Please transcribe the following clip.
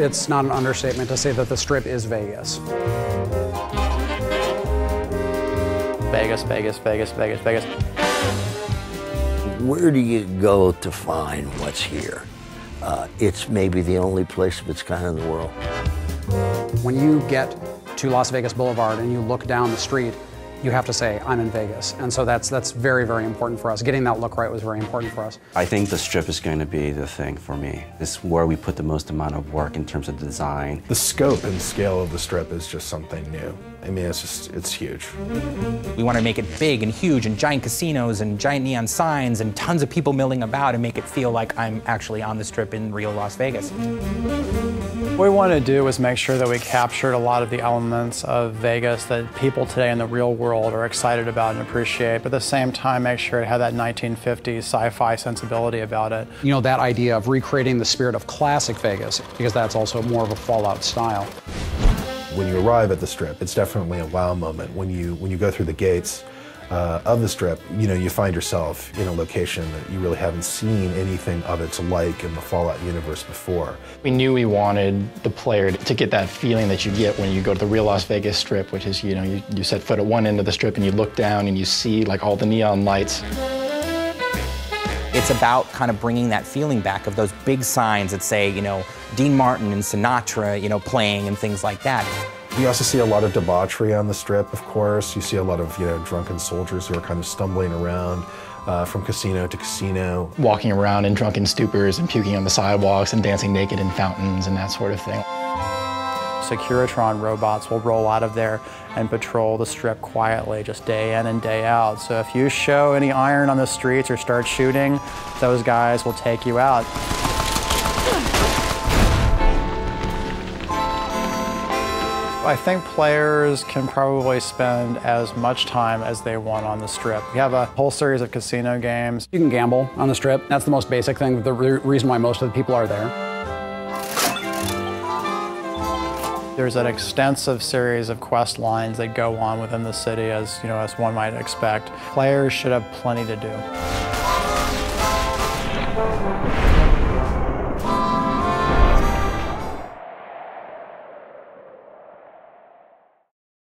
It's not an understatement to say that the Strip is Vegas. Vegas, Vegas, Vegas, Vegas, Vegas. Where do you go to find what's here? It's maybe the only place of its kind in the world. When you get to Las Vegas Boulevard and you look down the street, you have to say, I'm in Vegas. And so that's very, very important for us. Getting that look right was very important for us. I think the Strip is going to be the thing for me. It's where we put the most amount of work in terms of design. The scope and scale of the Strip is just something new. I mean, it's huge. We want to make it big and huge and giant casinos and giant neon signs and tons of people milling about and make it feel like I'm actually on the Strip in real Las Vegas. What we wanted to do was make sure that we captured a lot of the elements of Vegas that people today in the real world are excited about and appreciate, but at the same time make sure it had that 1950s sci-fi sensibility about it. You know, that idea of recreating the spirit of classic Vegas, because that's also more of a Fallout style. When you arrive at the Strip, it's definitely a wow moment. When you go through the gates of the Strip, you know, you find yourself in a location that you really haven't seen anything of its like in the Fallout universe before. We knew we wanted the player to get that feeling that you get when you go to the real Las Vegas Strip, which is, you know, you set foot at one end of the Strip and you look down and you see like all the neon lights. It's about kind of bringing that feeling back of those big signs that say, you know, Dean Martin and Sinatra, you know, playing and things like that. You also see a lot of debauchery on the Strip, of course. You see a lot of, you know, drunken soldiers who are kind of stumbling around from casino to casino. Walking around in drunken stupors and puking on the sidewalks and dancing naked in fountains and that sort of thing. Securitron robots will roll out of there and patrol the Strip quietly, just day in and day out. So if you show any iron on the streets or start shooting, those guys will take you out. I think players can probably spend as much time as they want on the Strip. We have a whole series of casino games. You can gamble on the Strip. That's the most basic thing, the reason why most of the people are there. There's an extensive series of quest lines that go on within the city, as you know, as one might expect. Players should have plenty to do.